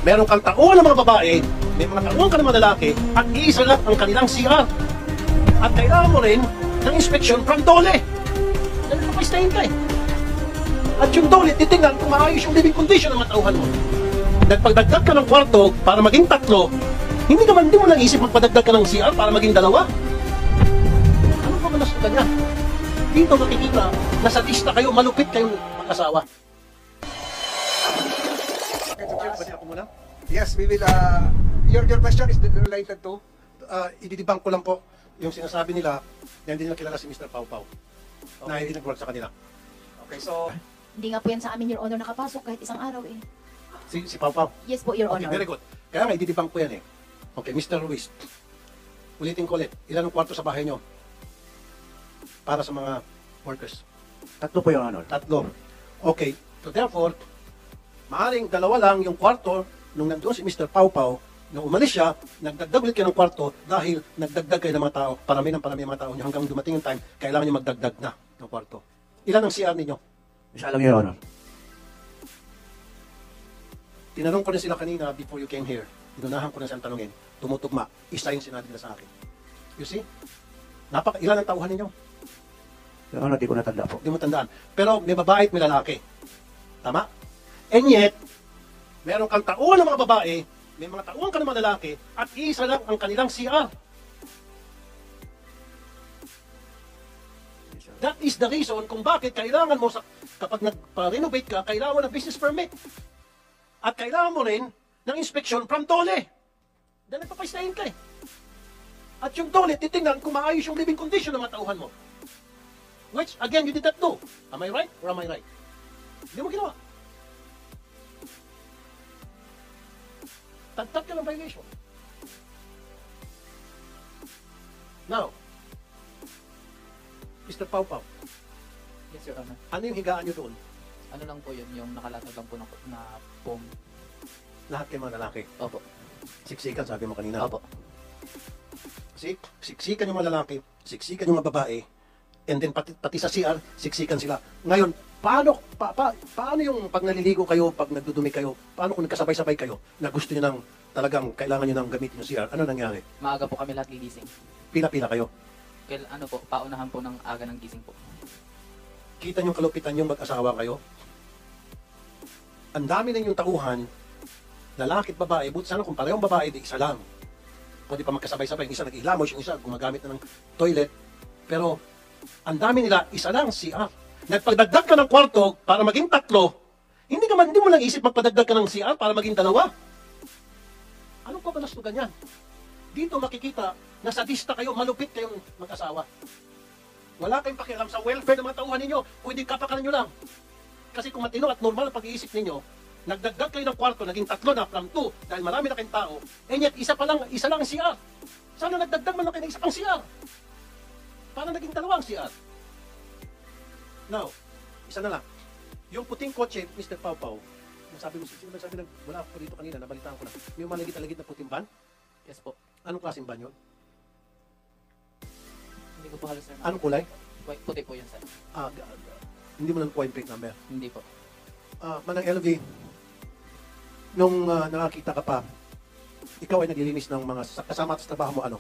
Meron kang tauhan ng mga babae, may mga tauhan ka ng mga lalaki, at iisa lang ang kanilang CR. At kailangan mo rin ng inspeksyon from Dole. Dahil napapastahin ka eh. At yung Dole, titingnan kung maayos yung living condition ng mga tauhan mo. Nagpagdagdag ka ng kwarto para maging 3, hindi mo lang isip magpadagdag ka ng CR para maging 2. Ano pa manas ka niya? Dito makikita na sadista kayo, malupit kayong mag-asawa. Yes, we will. Your question is related to? Ididibang ko lang po yung sinasabi nila na hindi nila kilala si Mr. Pau Pau. Okay. Na hindi nag-work sa kanila. Okay, so... Hindi nga po yan sa amin, Your Honor, nakapasok kahit isang araw eh. Si Pau Pau? Yes po, Your Okay, Honor. very good. Kaya nga, ididibang ko yan eh. Okay, Mr. Ruiz. Ulitin ko ulit. Ilan ang kwarto sa bahay nyo? Para sa mga workers? 3 po, Your Honor. 3. Okay. So therefore, maaaring 2 lang yung kwarto nung nandoon si Mr. Pau Pau. Nung umalis siya, nagdagdag ulit kayo ng kwarto dahil nagdagdag kayo ng mga tao. Parami ng mga tao nyo hanggang dumating yung time, kailangan nyo magdagdag na ng kwarto. Ilan ang CR ninyo? Isa lang, Your Honor. Tinanong ko na sila kanina before you came here. Inunahan ko na silang tanongin. Tumutugma. Isa yung sinabi nila sa akin. You see? Ilan ang tauhan ninyo? Your Honor, di ko natanda po. Hindi mo tandaan. Pero may babae at may lalaki. Tama? And yet, meron kang tauhan ng mga babae, may mga tauhan ka ng mga lalaki, at isa lang ang kanilang CR. That is the reason kung bakit kailangan mo, kapag nagpa-renovate ka, kailangan mo ng business permit. At kailangan mo rin ng inspection from Dole. Dahil nagpapastahin ka eh. At yung Dole, titingnan kung maayos yung living condition ng mga tauhan mo. Which, again, you did not do. Am I right or am I right? Hindi mo ginawa. Tagtag ka ng violation. Now, Mr. Pau Pau, Yes, Your Honor. ano yung higaan nyo doon? Ano lang po yun, yung nakalatag lang po na foam. Lahat kayo mga lalaki. Opo. Siksikan, sabi mo kanina. Opo. Siksikan yung mga lalaki, siksikan yung mga babae, and then pati sa CR, siksikan sila. Ngayon, paano yung pag naliligo kayo, pag nagdudumi kayo, paano kung nagkasabay-sabay kayo na gusto nyo ng talagang kailangan nyo nang gamitin yung CR? Ano nangyari? Maaga po kami lahat gigising. Pila-pila kayo. Ano po, paunahan po ng aga ng gising po. Kita nyo kalupitan yung mag-asawa kayo. Ang dami ninyong tauhan, lalaki at babae, buti sana kung parehong babae, di isa lang. Pwede pa magkasabay-sabay, yung isa nag-ilamos, yung isa gumagamit na ng toilet. Pero, ang dami nila, isa lang CR. Nagpagdagdag ka ng kwarto para maging 3, hindi mo lang isip magpadagdag ka ng CR para maging 2. Anong kabalastugan yan? Dito makikita na sadista kayo, malupit kayong mag-asawa. Wala kayong pakialam sa welfare ng mga tauhan ninyo, pwede kapakalan nyo lang. Kasi kung matino at normal ang pag-iisip ninyo, nagdagdag kayo ng kwarto, naging 3 na from 2, dahil marami na kayong tao, and yet isa lang ang CR. Sana nagdagdag man lang kayo ng isa pang CR. Para naging 2 ang CR. Now, isa na lang. Yung puting kotse, Mr. Pau Pau, sabi mo, wala po dito kanina, nabalitaan ko na. Yung malagit-alagit na puting van? Yes po. Anong klaseng van yun? Hindi ko po halos, sir. Anong kulay? Puti po yun, sir. Hindi mo lang po yung plate number. Hindi po. Manang LV, nung nakakita ka pa, ikaw ay naglilinis ng mga kasama sa trabaho mo ano?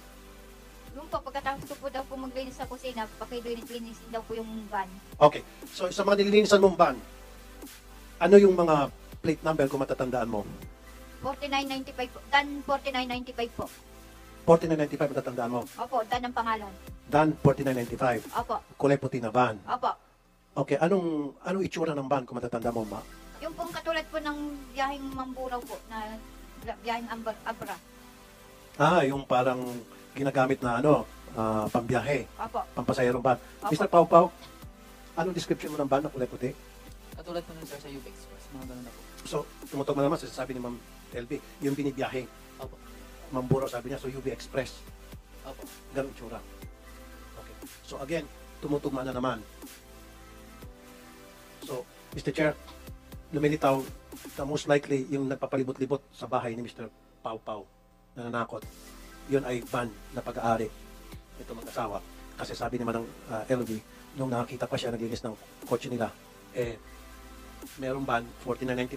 Nung pagkatapos ko po daw po maglinis sa kusina, pakilinis daw po yung van. Okay. So sa mga nililinisan mong van, ano yung mga plate number kung matatandaan mo? 4995 po. Dan 4995 po. 4995 matatandaan mo. Opo, Dan ang pangalan. Dan 4995. Opo. Kulay puti na van. Opo. Okay, anong itsura ng van kung matatandaan mo, ma? Yung pong katulad po ng biyaheng Mamburao po, na biyaheng Abra. Yung parang ginagamit na pambiyahe, Opo. pampasayarong van. Opo. Mr. Pau Pau, anong description mo ng van na kulay puti? Katulad po nun, sir, sa UP Express. Mga ganun na po. So, tumutok mo naman sa sabi ni Ma'am LB, yung binibiyahe. Opo. Mamburo sabi niya, so UV Express. Opo. Ganun tsura. Okay. So again, tumutugma na naman. So, Mr. Chair, lumilitaw na most likely yung nagpapalibot-libot sa bahay ni Mr. Pau Pau na nanakot. Yun ay van na pag-aari ito mag-asawa. Kasi sabi naman ng LV, nung nakakita pa siya naglilis ng kotse nila, merong van,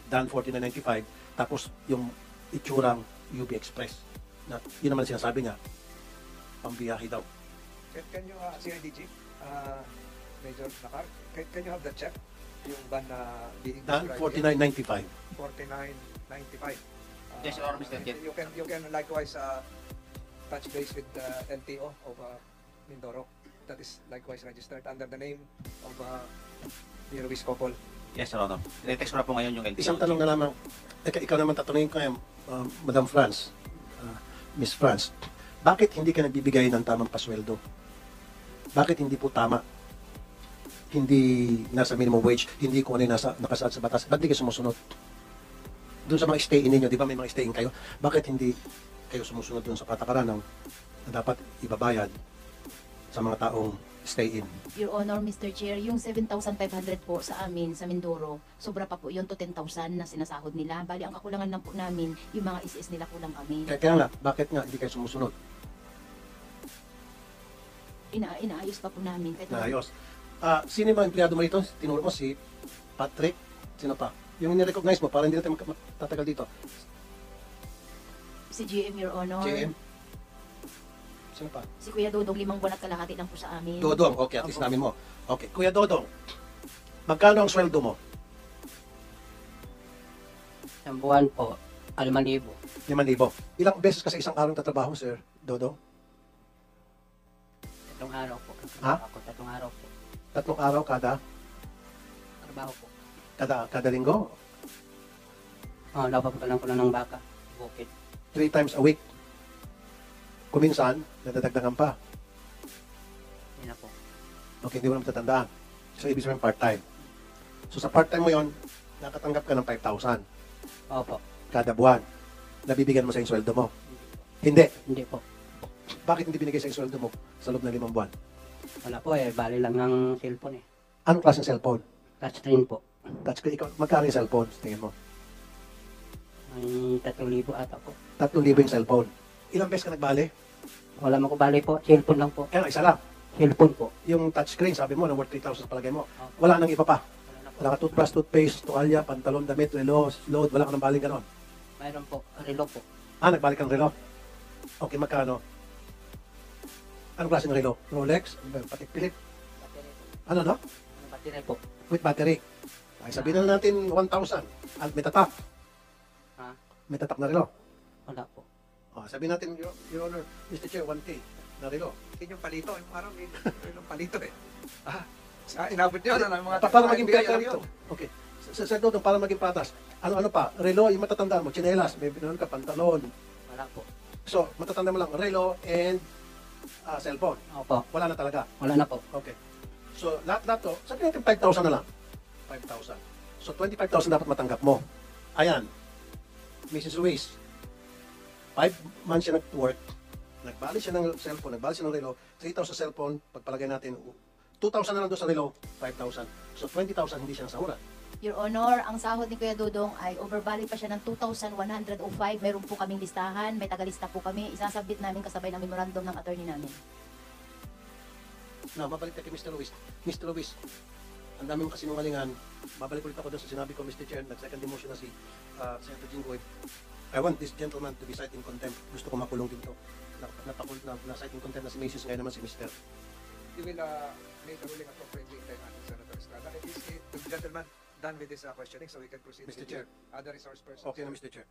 Dan 4995, tapos yung itsurang UB Express. Na, yun naman sinasabi niya, pambiyahe daw. Can you, CIDG, Major Nakar, can you have the check? Yung van na being Dan, described here? 49.95. 49.95. Yes, Your Honor, Mr. Chair. You can likewise touch base with the LTO of Mindoro. That is likewise registered under the name of the Ruiz Copol. Yes, Your Honor. Tinetext ko na po ngayon yung LTO. Isang tanong na lamang, ikaw naman tatanungin ko ngayon, Madam France, Miss France, bakit hindi ka nagbibigay ng tamang pasweldo? Bakit hindi po tama? Hindi nasa minimum wage, hindi kung ano yung nakasaad sa batas, ba't hindi ka sumusunod? Doon sa mga stay-in ninyo, di ba may mga stay-in kayo? Bakit hindi kayo sumusunod doon sa patakaran na dapat ibabayad sa mga taong stay-in? Your Honor, Mr. Chair, yung 7,500 po sa amin, sa Mindoro, sobra pa po yun to 10,000 na sinasahod nila. Bali, ang kakulangan lang po namin, yung mga SS nila kulang kami. Kaya nga, bakit nga hindi kayo sumusunod? Inaayos pa po namin. Kahit Naayos. Sino yung mga empleyado mo rito? Tinuro mo si Patrick. Sino pa? Yung nirecognize mo, para hindi natin tatagal dito. Si GM, Your Honor. JM? Sino pa? Si Kuya Dodong, 5 buwan at kalahati lang po sa amin. Dodong. Okay, at least namin mo. Okay. Kuya Dodong, magkano ang sweldo mo? Isang buwan po, 5,000. 5,000. Ilang beses kasi isang araw tatrabaho, Sir Dodong? Tatlong araw po. Ha? Ako, tatlong araw po. 3 araw Trabaho po. kada linggo? Napapunta ko lang ng baka. Bukid. 3 times a week? Kuminsan, nadadagdagan pa. Hindi na po. Okay, hindi mo na matatandaan. So, ibig sabihin part-time. So, sa part-time mo yon, nakatanggap ka ng 5,000 Opo. kada buwan. Nabibigyan mo sa yung sweldo mo. Hindi. Hindi po. Bakit hindi binigay sa yung sweldo mo sa loob ng 5 buwan? Wala po eh. Bali lang ng cellphone eh. Anong klaseng cellphone? Touchscreen po. Touchscreen. Ikaw, magkano yung cellphone? Tingin mo. May 3,000 ata po. 3,000 yung cellphone. Ilang beses ka nagbali? Wala mo ko bali po. Cellphone lang po. Isa lang. Cellphone po. Yung touchscreen, sabi mo, na worth 3,000 sa palagay mo. Opo. Wala nang iba pa. Wala na po. Wala ka toothbrush, toothpaste, tuwalya, pantalon, damit, relo, load. Wala ka nang baling ganon. Mayroon po. Relo po. Nagbalik kang relo. Okay, magkano? Anong klase ng relo? Rolex? Patek Philippe? Battery po. Ano, no? Battery po. With battery. Ay, sabihin na natin 1,000. At may tatak. Ha? May tatak na relo. Wala po. Sabihin natin, Your Honor, Mr. Chair, 1K na relo. Yun yung palito. Yung parang yung palito eh. Inabot nyo na ng mga... Para maging bigay better lang ito. yun. Okay. Sa Dodong, para maging patas. Ano pa? Relo, yung matatandaan mo, tsinelas, may binunan ka, pantalon. Wala po. So, matatandaan mo lang, relo and cellphone. Opo. Wala na talaga. Wala na po. Okay. So, lahat to, sabihin natin 5,000 na lang. 5,000. So, 25,000 dapat matanggap mo. Ayan. Mrs. Ruiz, 5 months siya nag-work, nagbalik siya ng cellphone, nagbalik siya ng relo, 3,000 sa cellphone, pagpalagay natin, 2,000 na lang doon sa relo, 5,000. So, 20,000 hindi siya nasahuran. Your Honor, ang sahod ni Kuya Dodong ay overvalid pa siya ng 2,105. Meron po kaming listahan, may tagalista po kami. Isasabit namin kasabay ng memorandum ng attorney namin. Now, mabalik tayo kay Mr. Luis. Mr. Luis, ang dami mong kasinungalingan. Babalik ulit ako doon sa sinabi ko, Mr. Chair, nag-second demotion na si Senator Jinggoy. I want this gentleman to be cited in contempt. Gusto ko makulong din to. Na-cite in contempt na si Mrs. Ngayon naman si Mr. You will make a ruling appropriately in time, Senator Estrada. Is the gentleman done with this questioning so we can proceed Mr. with Chair. the other resource persons? Okay na, Mr. Chair.